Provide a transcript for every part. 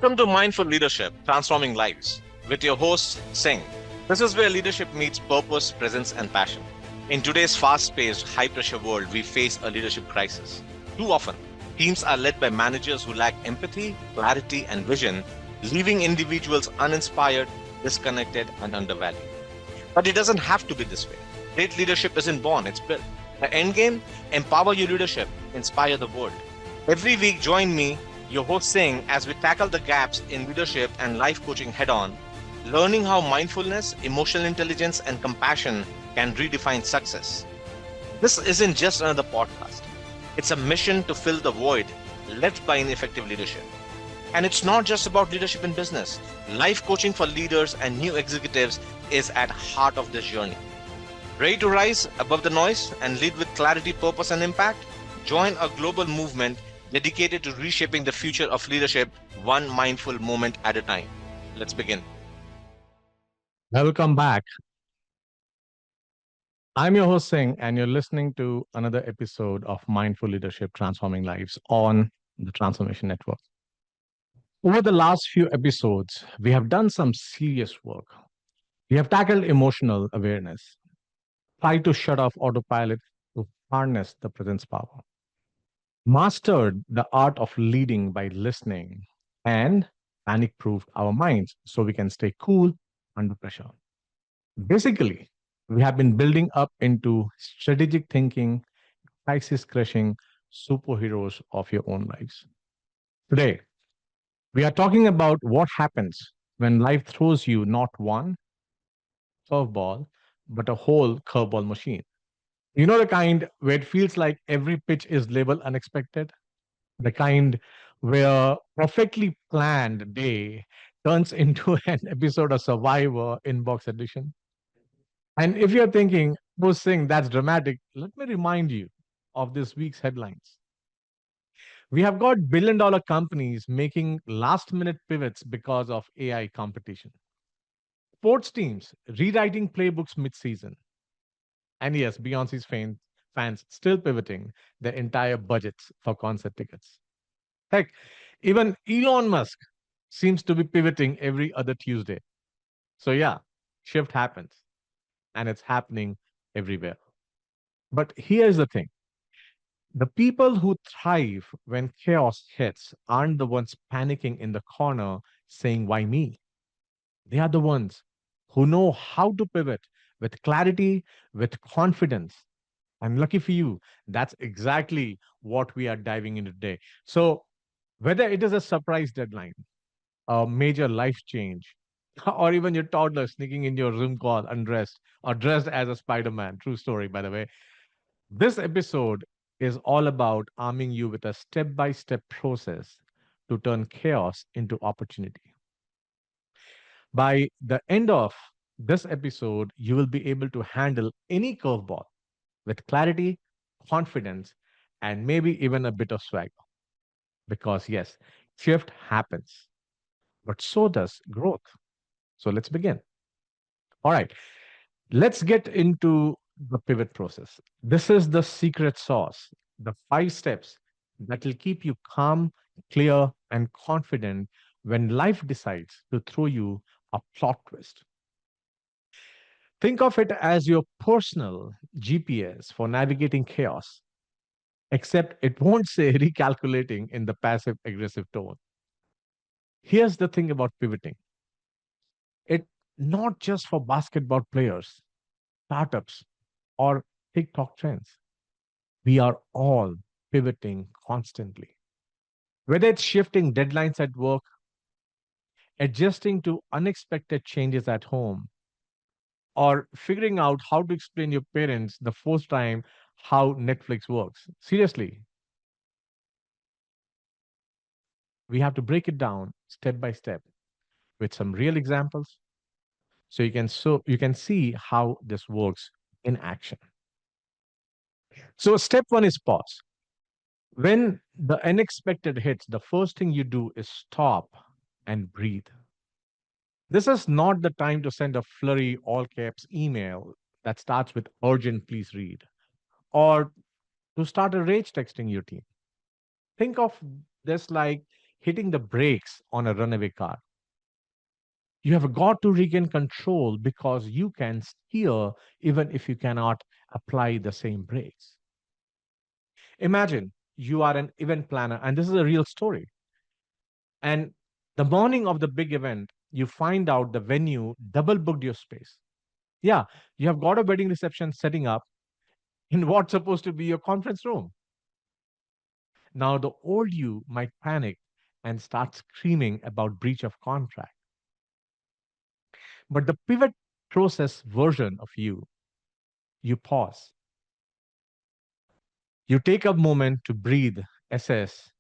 Welcome to Mindful Leadership, Transforming Lives, with your host, Singh. This is where leadership meets purpose, presence, and passion. In today's fast-paced, high-pressure world, we face a leadership crisis. Too often, teams are led by managers who lack empathy, clarity, and vision, leaving individuals uninspired, disconnected, and undervalued. But it doesn't have to be this way. Great leadership isn't born, it's built. The end game: empower your leadership, inspire the world. Every week, join me, your host Singh, as we tackle the gaps in leadership and life coaching head on, learning how mindfulness, emotional intelligence, and compassion can redefine success. This isn't just another podcast, it's a mission to fill the void left by ineffective leadership. And it's not just about leadership in business. Life coaching for leaders and new executives is at heart of this journey. Ready to rise above the noise and lead with clarity, purpose, and impact? Join a global movement dedicated to reshaping the future of leadership one mindful moment at a time. Let's begin. Welcome back. I'm your host Singh, and you're listening to another episode of Mindful Leadership Transforming Lives on the Transformation Network. Over the last few episodes, we have done some serious work. We have tackled emotional awareness, tried to shut off autopilot to harness the presence power, mastered the art of leading by listening, and panic proofed our minds so we can stay cool under pressure. Basically, we have been building up into strategic thinking, crisis crushing superheroes of your own lives. Today, we are talking about what happens when life throws you not one curveball, but a whole curveball machine. You know, the kind where it feels like every pitch is labeled unexpected, the kind where perfectly planned day turns into an episode of Survivor Inbox Edition. And if you're thinking, who's saying that's dramatic, let me remind you of this week's headlines. We have got billion-dollar companies making last-minute pivots because of AI competition. Sports teams rewriting playbooks mid-season. And yes, fans still pivoting their entire budgets for concert tickets. Heck, even Elon Musk seems to be pivoting every other Tuesday. So yeah, shift happens, and it's happening everywhere. But here's the thing: the people who thrive when chaos hits aren't the ones panicking in the corner saying, "Why me?" They are the ones who know how to pivot with clarity, with confidence. And lucky for you, that's exactly what we are diving into today. So, whether it is a surprise deadline, a major life change, or even your toddler sneaking in your Zoom call undressed or dressed as a Spider Man, true story, by the way, this episode is all about arming you with a step by step process to turn chaos into opportunity. By the end of this episode, you will be able to handle any curveball with clarity, confidence, and maybe even a bit of swag. Because, yes, shift happens, but so does growth. So let's begin. All right, let's get into the pivot process. This is the secret sauce, the 5 steps that will keep you calm, clear, and confident when life decides to throw you a plot twist. Think of it as your personal GPS for navigating chaos, except it won't say recalculating in the passive aggressive tone. Here's the thing about pivoting: it not just for basketball players, startups, or TikTok trends. We are all pivoting constantly. Whether it's shifting deadlines at work, adjusting to unexpected changes at home, or figuring out how to explain your parents the first time how Netflix works. Seriously, we have to break it down step by step with some real examples so you can see how this works in action. So step 1 is pause. When the unexpected hits, the first thing you do is stop and breathe. This is not the time to send a flurry all caps email that starts with urgent, please read, or to start a rage texting your team. Think of this like hitting the brakes on a runaway car. You have got to regain control because you can steer even if you cannot apply the same brakes. Imagine you are an event planner, and this is a real story. And the morning of the big event, you find out the venue double booked your space. Yeah, you have got a wedding reception setting up in what's supposed to be your conference room. Now, the old you might panic and start screaming about breach of contract. But the pivot process version of you pause. You take a moment to breathe, assess,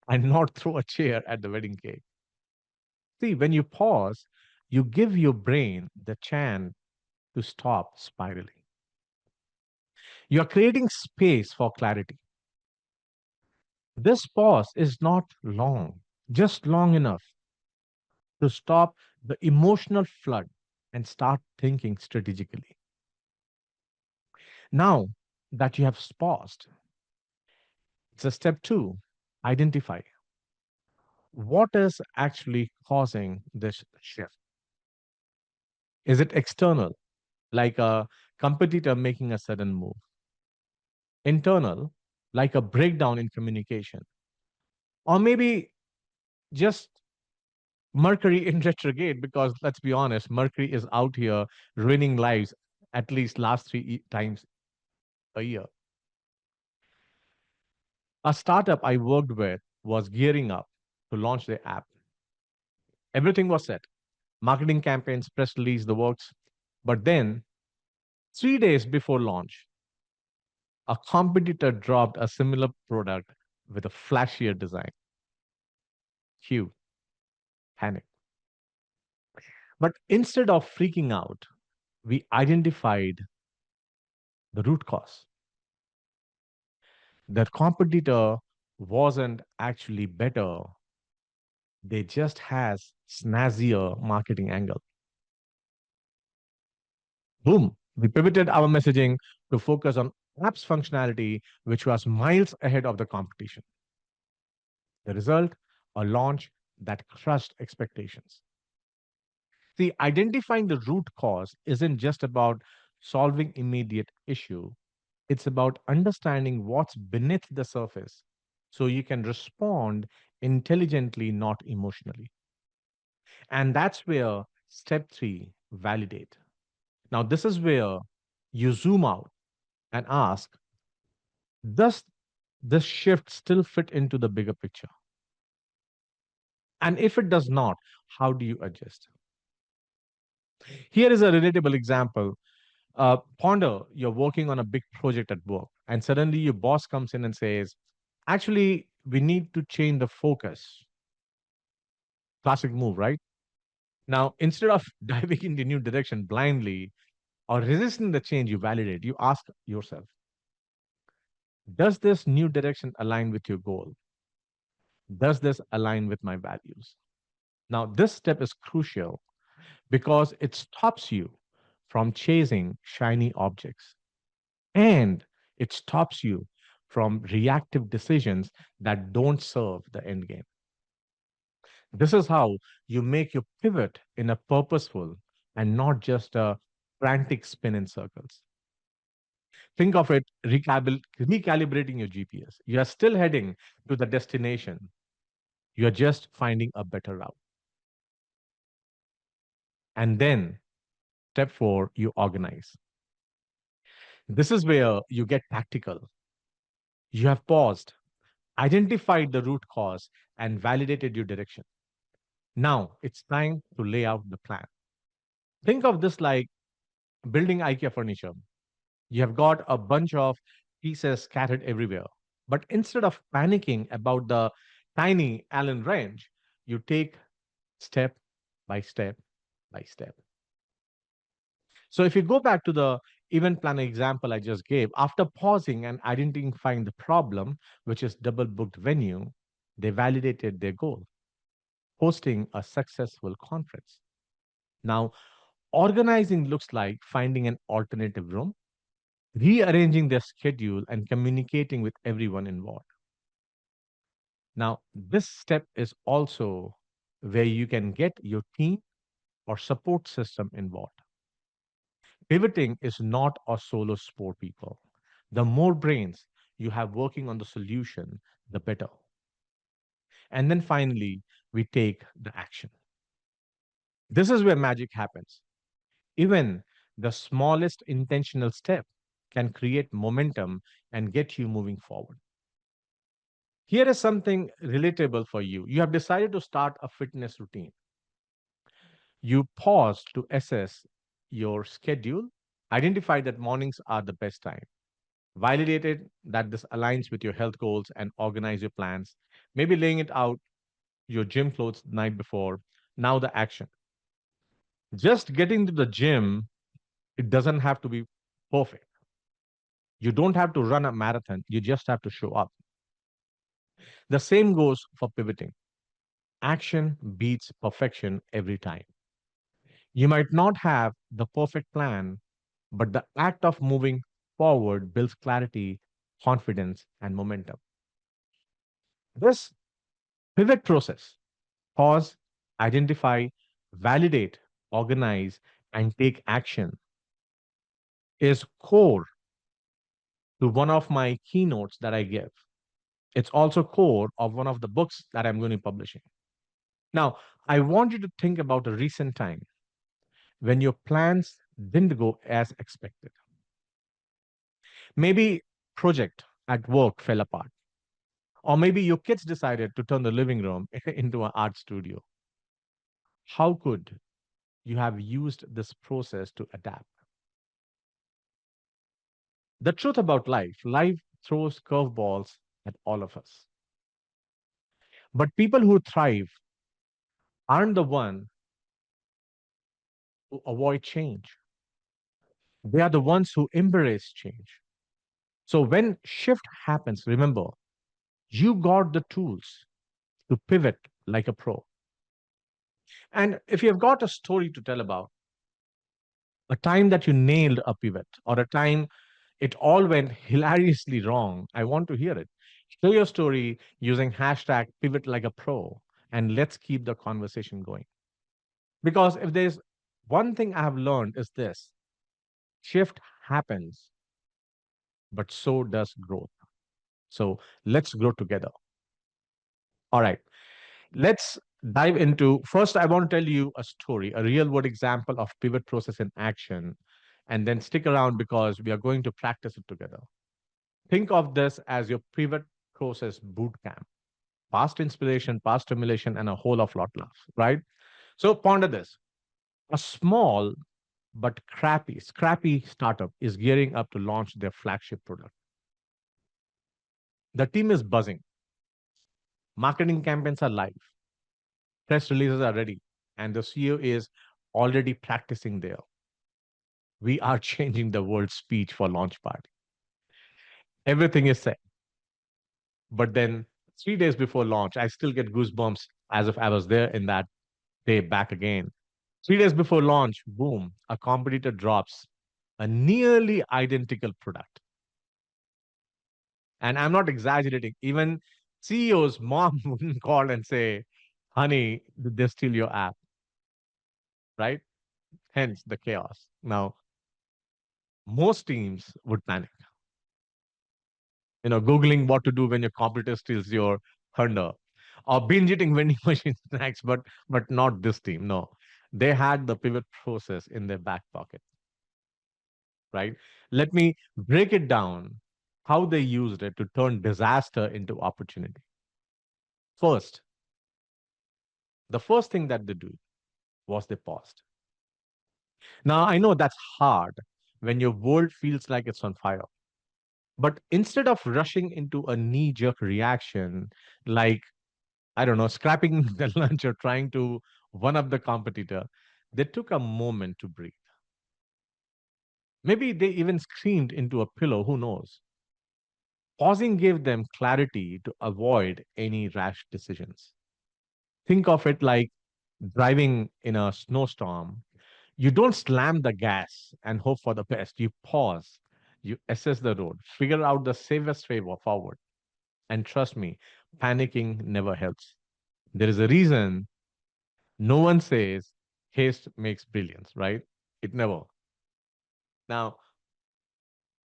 and not throw a chair at the wedding cake. See, when you pause, you give your brain the chance to stop spiraling. You are creating space for clarity. This pause is not long, just long enough to stop the emotional flood and start thinking strategically. Now that you have paused, it's a step two, identify what is actually causing this shift. Is it external, like a competitor making a sudden move? Internal, like a breakdown in communication? Or maybe just Mercury in retrograde, because let's be honest, Mercury is out here ruining lives at least last times a year. A startup I worked with was gearing up to launch their app. Everything was set, marketing campaigns, press release, the works. But then, 3 days before launch, a competitor dropped a similar product with a flashier design. Cue, panic. But instead of freaking out, we identified the root cause. The competitor wasn't actually better, they just has snazzier marketing angle. Boom, we pivoted our messaging to focus on apps functionality, which was miles ahead of the competition. The result, a launch that crushed expectations. See, identifying the root cause isn't just about solving immediate issue. It's about understanding what's beneath the surface so you can respond intelligently, not emotionally. And that's where step three, validate. Now, this is where you zoom out and ask, does this shift still fit into the bigger picture? And if it does not, how do you adjust? Here is a relatable example. Ponder you're working on a big project at work, and suddenly your boss comes in and says, actually, we need to change the focus. Classic move, right? Now, instead of diving into new direction blindly or resisting the change, you validate. You ask yourself, does this new direction align with your goal? Does this align with my values? Now, this step is crucial because it stops you from chasing shiny objects and it stops you from reactive decisions that don't serve the end game. This is how you make your pivot in a purposeful and not just a frantic spin in circles. Think of it recalibrating your GPS. You are still heading to the destination, you are just finding a better route. And then, step four, you organize. This is where you get tactical. You have paused, identified the root cause, and validated your direction. Now it's time to lay out the plan. Think of this like building IKEA furniture. You have got a bunch of pieces scattered everywhere. But instead of panicking about the tiny Allen wrench, you take step by step by step. So if you go back to the event planner example I just gave, after pausing and identifying the problem, which is double booked venue, they validated their goal, hosting a successful conference. Now, organizing looks like finding an alternative room, rearranging their schedule, and communicating with everyone involved. Now, this step is also where you can get your team or support system involved. Pivoting is not a solo sport, people. The more brains you have working on the solution, the better. And then finally, we take the action. This is where magic happens. Even the smallest intentional step can create momentum and get you moving forward. Here is something relatable for you. You have decided to start a fitness routine. You pause to assess your schedule, identify that mornings are the best time, validated that this aligns with your health goals, and organize your plans, maybe laying it out your gym clothes the night before. Now, the action. Just getting to the gym, it doesn't have to be perfect. You don't have to run a marathon, you just have to show up. The same goes for pivoting. Action beats perfection every time. You might not have the perfect plan, but the act of moving forward builds clarity, confidence, and momentum. This pivot process, pause, identify, validate, organize, and take action, is core to one of my keynotes that I give. It's also core of one of the books that I'm going to be publishing. Now, I want you to think about a recent time when your plans didn't go as expected. Maybe project at work fell apart, or maybe your kids decided to turn the living room into an art studio. How could you have used this process to adapt? The truth about life throws curveballs at all of us. But people who thrive aren't the one who avoid change. They are the ones who embrace change. So when shift happens, remember, you got the tools to pivot like a pro. And if you've got a story to tell about a time that you nailed a pivot or a time it all went hilariously wrong, I want to hear it. Share your story using hashtag pivot like a pro, and let's keep the conversation going. Because if there's one thing I have learned is this: shift happens, but so does growth. So let's grow together. All right. Let's dive into first. I want to tell you a story, a real world example of pivot process in action, and then stick around because we are going to practice it together. Think of this as your pivot process boot camp: past inspiration, past stimulation, and a whole of lot laughs, right? So ponder this. A small but scrappy startup is gearing up to launch their flagship product. The team is buzzing. Marketing campaigns are live. Press releases are ready. And the CEO is already practicing there. We are changing the world speech for launch party. Everything is set. But then 3 days before launch, I still get goosebumps as if I was there in that day back again. 3 days before launch, boom, a competitor drops a nearly identical product. And I'm not exaggerating. Even CEO's mom wouldn't call and say, honey, did they steal your app? Right? Hence the chaos. Now, most teams would panic. Googling what to do when your competitor steals your thunder, or binge eating vending machine snacks, but not this team. No, they had the pivot process in their back pocket, right? Let me break it down how they used it to turn disaster into opportunity. First, the first thing that they do was they paused. Now, I know that's hard when your world feels like it's on fire. But instead of rushing into a knee jerk reaction, like, I don't know, scrapping the lunch or trying to one up the competitor, they took a moment to breathe. Maybe they even screamed into a pillow, who knows? Pausing gave them clarity to avoid any rash decisions. Think of it like driving in a snowstorm. You don't slam the gas and hope for the best. You pause, you assess the road, figure out the safest way forward. And trust me, Panicking never helps. There is a reason no one says haste makes brilliance, right? It never. Now,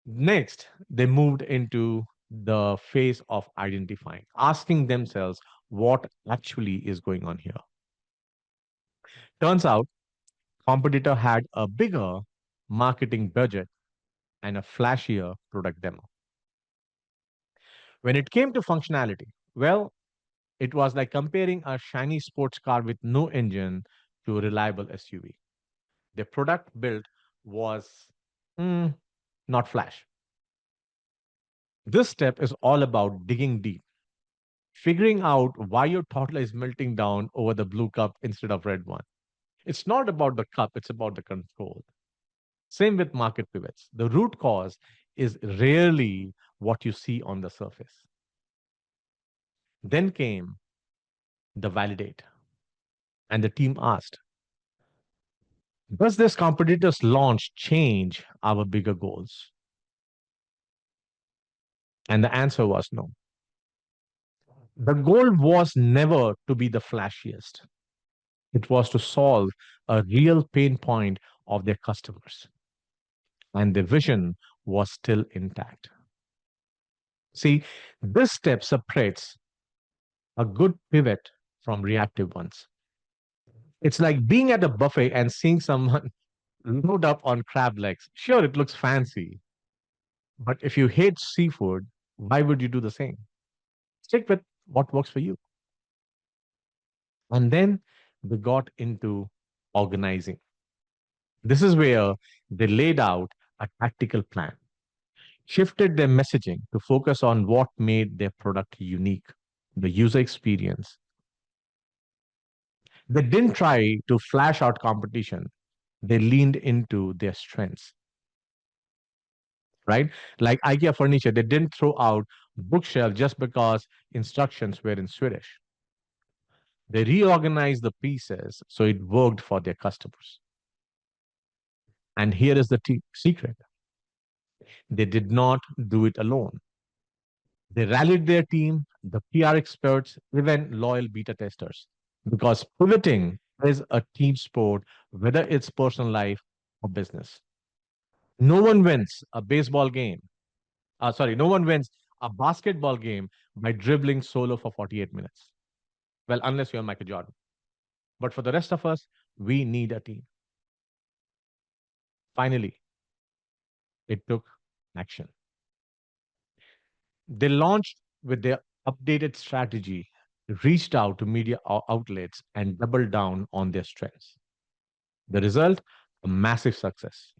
next, they moved into the phase of identifying, asking themselves what actually is going on here. Turns out, competitor had a bigger marketing budget and a flashier product demo. When it came to functionality, well, it was like comparing a shiny sports car with no engine to a reliable SUV. The product built was mm, not flash. This step is all about digging deep, figuring out why your toddler is melting down over the blue cup instead of red one. It's not about the cup, it's about the control. Same with market pivots. The root cause is rarely what you see on the surface. Then came the validate, and the team asked, does this competitor's launch change our bigger goals? And the answer was no. The goal was never to be the flashiest, it was to solve a real pain point of their customers, and the vision was still intact. See, this step separates a good pivot from reactive ones. It's like being at a buffet and seeing someone load up on crab legs. Sure, it looks fancy, but if you hate seafood, why would you do the same? Stick with what works for you. And then they got into organizing. This is where they laid out a tactical plan, shifted their messaging to focus on what made their product unique, the user experience. They didn't try to flash out competition, they leaned into their strengths, right? Like IKEA furniture, they didn't throw out bookshelf just because instructions were in Swedish. They reorganized the pieces so it worked for their customers. And here is the secret, they did not do it alone. They rallied their team, the PR experts, even loyal beta testers, because pivoting is a team sport, whether it's personal life or business. No one wins a baseball game. No one wins a basketball game by dribbling solo for 48 minutes. Well, unless you're Michael Jordan. But for the rest of us, we need a team. Finally, it took action. They launched with their updated strategy, reached out to media outlets, and doubled down on their strengths. The result, a massive success.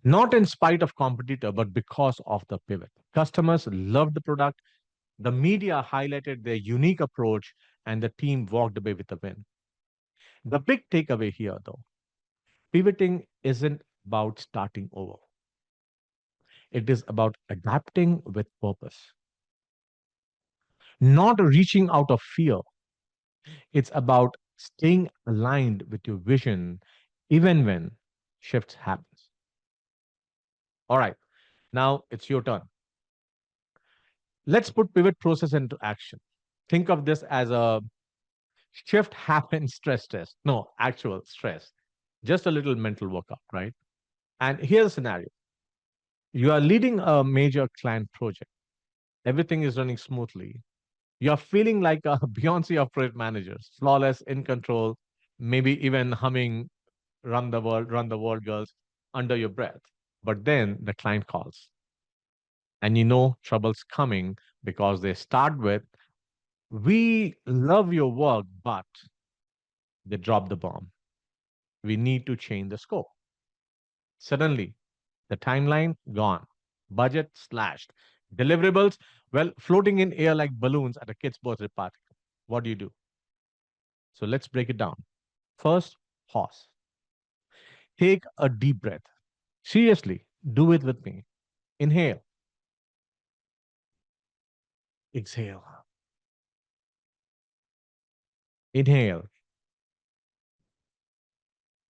Not in spite of competitor, but because of the pivot. Customers loved the product, the media highlighted their unique approach, and the team walked away with a win. The big takeaway here, though, pivoting isn't about starting over. It is about adapting with purpose, not reaching out of fear. It's about staying aligned with your vision, even when shifts happens. All right, now it's your turn. Let's put pivot process into action. Think of this as a shift happens stress test. No, actual stress. Just a little mental workout, right? And here's a scenario. You are leading a major client project. Everything is running smoothly. You're feeling like a Beyonce of project managers, flawless, in control, maybe even humming run the world, girls, under your breath. But then the client calls, and you know trouble's coming because they start with, we love your work, but they drop the bomb. We need to change the scope. Suddenly, the timeline gone, budget slashed, deliverables, well, floating in air like balloons at a kid's birthday party. What do you do? So let's break it down. First, pause. Take a deep breath. Seriously, do it with me. Inhale, exhale, inhale,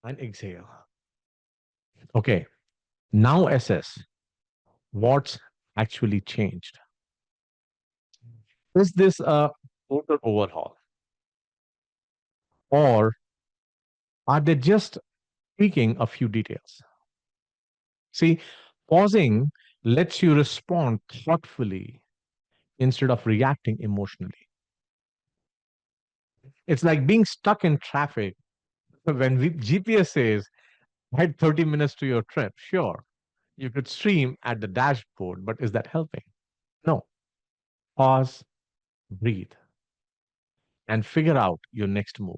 and exhale. Okay, now assess what's actually changed. Is this a total overhaul, or are they just tweaking a few details? See, pausing lets you respond thoughtfully instead of reacting emotionally. It's like being stuck in traffic when GPS says, add 30 minutes to your trip. Sure, you could stream at the dashboard, but is that helping? No. Pause, breathe, and figure out your next move.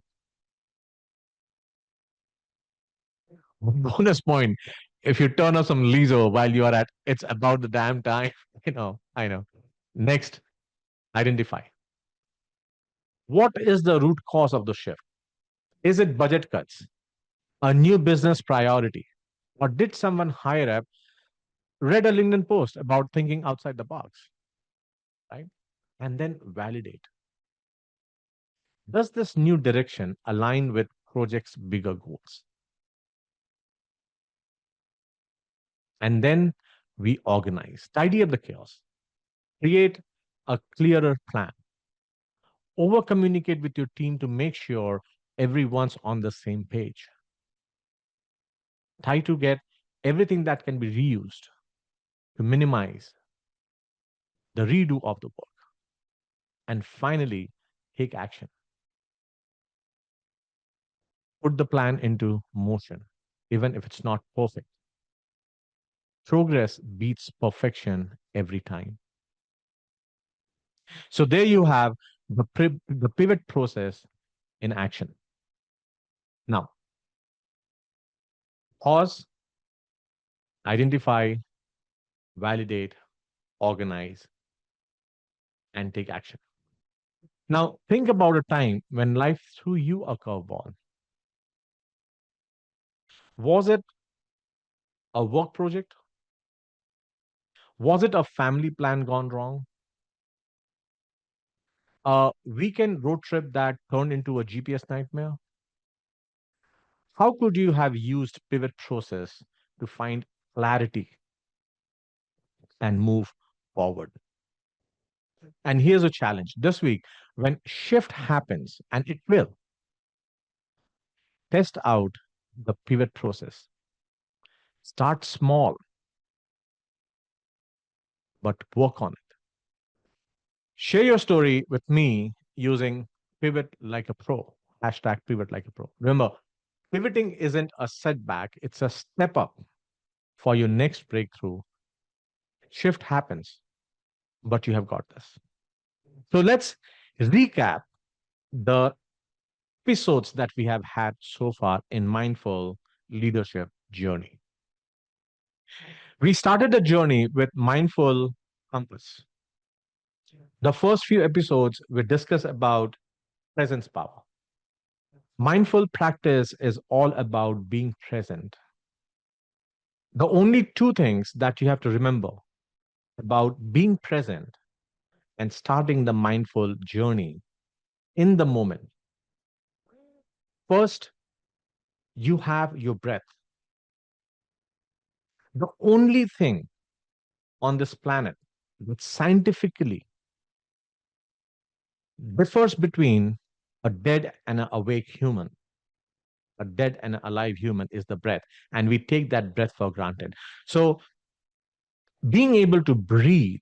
Bonus point, if you turn off some Lizo while you are at it's about the damn time, I know. Next, identify. What is the root cause of the shift? Is it budget cuts, a new business priority, or did someone higher up read a LinkedIn post about thinking outside the box, right? And then validate. Does this new direction align with project's bigger goals? And then we organize, tidy up the chaos, create a clearer plan, over communicate with your team to make sure everyone's on the same page. Try to get everything that can be reused to minimize the redo of the work. And finally, take action. Put the plan into motion, even if it's not perfect. Progress beats perfection every time. So there you have the pivot process in action. Now, pause, identify, validate, organize, and take action. Now, think about a time when life threw you a curveball. Was it a work project? Was it a family plan gone wrong? A weekend road trip that turned into a GPS nightmare? How could you have used pivot process to find clarity and move forward? And here's a challenge this week when shift happens, and it will, test out the pivot process. Start small, but work on it. Share your story with me using pivot like a pro, hashtag pivot like a pro. Remember, pivoting isn't a setback, it's a step up for your next breakthrough. Shift happens, but you have got this. So let's recap the episodes that we have had so far in Mindful Leadership Journey. We started the journey with Mindful Compass. The first few episodes, we discussed about presence power. Mindful practice is all about being present. The only two things that you have to remember about being present and starting the mindful journey in the moment. First, you have your breath. The only thing on this planet that scientifically differs between a dead and an awake human, a dead and an alive human, is the breath. And we take that breath for granted. So, being able to breathe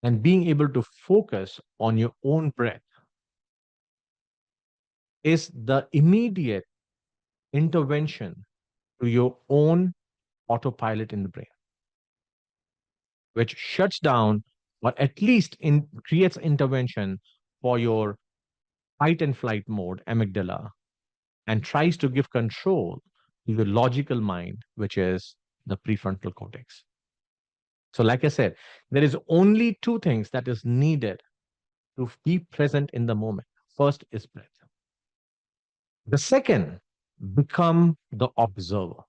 and being able to focus on your own breath is the immediate intervention to your own autopilot in the brain, which shuts down or at least creates intervention for your fight and flight mode, amygdala, and tries to give control to the logical mind, which is the prefrontal cortex. So, like I said, there is only two things that is needed to be present in the moment. First is breath. The second, become the observer.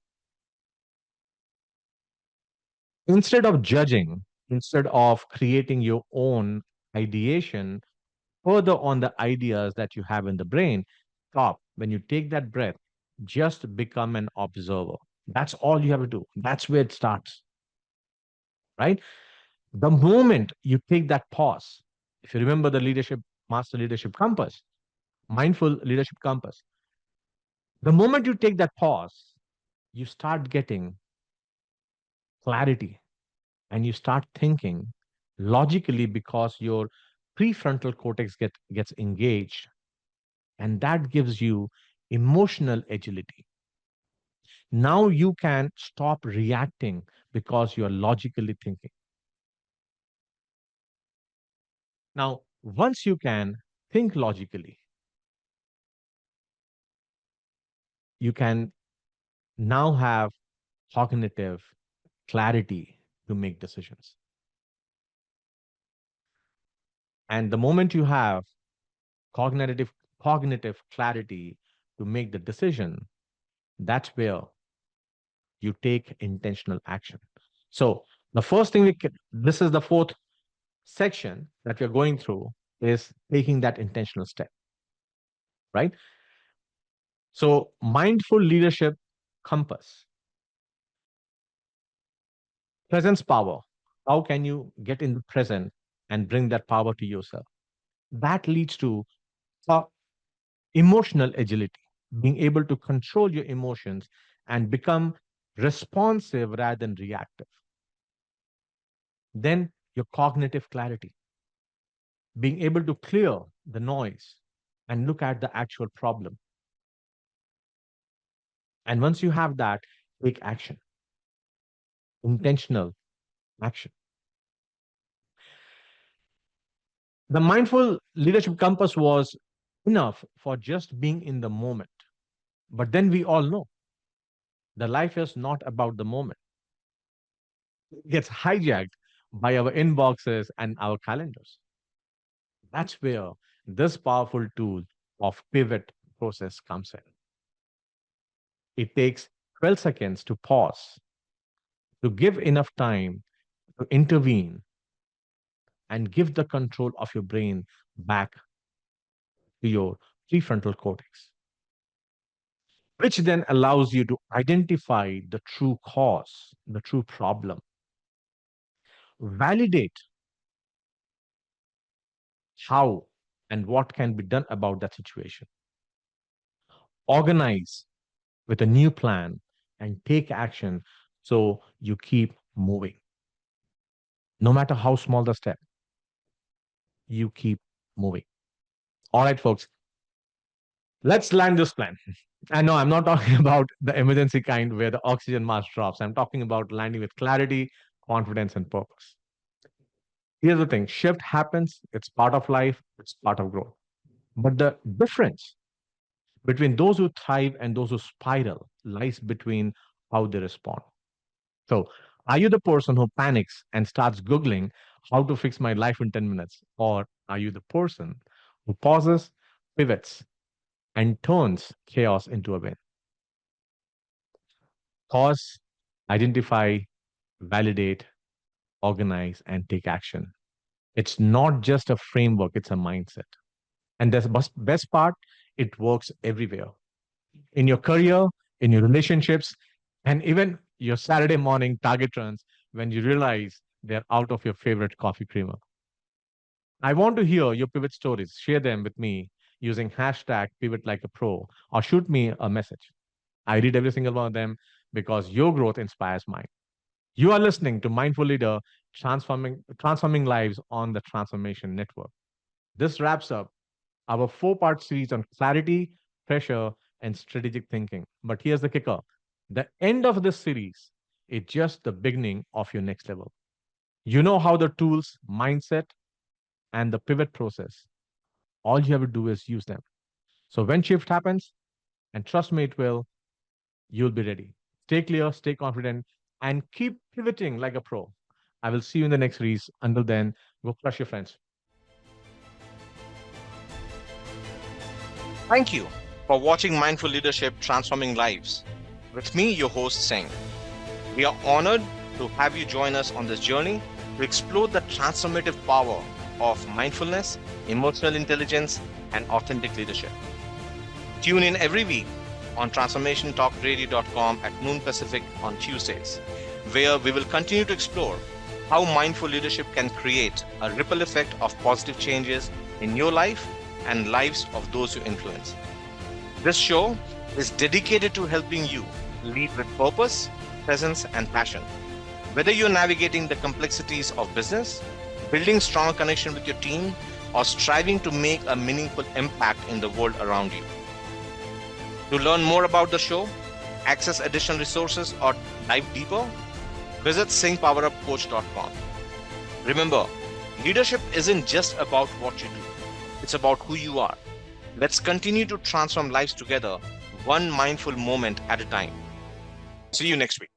Instead of judging, instead of creating your own ideation further on the ideas that you have in the brain, stop. When you take that breath, just become an observer. That's all you have to do. That's where it starts, right? The moment you take that pause, If you remember the master leadership compass, mindful leadership compass, the moment you take that pause, you start getting clarity and you start thinking logically because your prefrontal cortex gets engaged, and that gives you emotional agility. Now you can stop reacting because you are logically thinking. Now, once you can think logically, you can now have cognitive clarity to make decisions. And the moment you have cognitive cognitive clarity to make the decision, that's where you take intentional action. So the first thing this is the fourth section that we're going through, is taking that intentional step, right? So mindful leadership compass, presence power. How can you get in the present and bring that power to yourself? That leads to uh, emotional agility, being able to control your emotions and become responsive rather than reactive. Then your cognitive clarity, being able to clear the noise and look at the actual problem. And once you have that, take action, intentional action. The mindful leadership compass was enough for just being in the moment. But then we all know the life is not about the moment. It gets hijacked by our inboxes and our calendars. That's where this powerful tool of pivot process comes in. It takes 12 seconds to pause, to give enough time to intervene and give the control of your brain back to your prefrontal cortex, which then allows you to identify the true cause, the true problem, validate how and what can be done about that situation, organize with a new plan, and take action so you keep moving. No matter how small the step, you keep moving. All right, folks, let's land this plan. I know I'm not talking about the emergency kind where the oxygen mask drops. I'm talking about landing with clarity, confidence, and purpose. Here's the thing, shift happens, it's part of life, it's part of growth. But the difference between those who thrive and those who spiral lies between how they respond. So, are you the person who panics and starts Googling how to fix my life in 10 minutes? Or are you the person who pauses, pivots, and turns chaos into a win? Pause, identify, validate, organize, and take action. It's not just a framework, it's a mindset. And the best part, it works everywhere, in your career, in your relationships, and even your Saturday morning target runs when you realize they're out of your favorite coffee creamer. I want to hear your pivot stories. Share them with me using hashtag pivot like a pro or shoot me a message. I read every single one of them because your growth inspires mine. You are listening to Mindful Leader transforming lives on the Transformation Network. This wraps up our four-part series on clarity, pressure, and strategic thinking. But here's the kicker, the end of this series is just the beginning of your next level. You know how the tools, mindset, and the pivot process, all you have to do is use them. So when shift happens, and trust me, it will, you'll be ready. Stay clear, stay confident, and keep pivoting like a pro. I will see you in the next series. Until then, go crush your friends. Thank you for watching Mindful Leadership Transforming Lives. With me, your host, Singh. We are honored to have you join us on this journey to explore the transformative power of mindfulness, emotional intelligence, and authentic leadership. Tune in every week on transformationtalkradio.com at noon Pacific on Tuesdays, where we will continue to explore how mindful leadership can create a ripple effect of positive changes in your life and lives of those you influence. This show is dedicated to helping you lead with purpose, presence, and passion. Whether you're navigating the complexities of business, building strong connection with your team, or striving to make a meaningful impact in the world around you. To learn more about the show, access additional resources, or dive deeper, visit singpowerupcoach.com. Remember, leadership isn't just about what you do, it's about who you are. Let's continue to transform lives together, one mindful moment at a time. See you next week.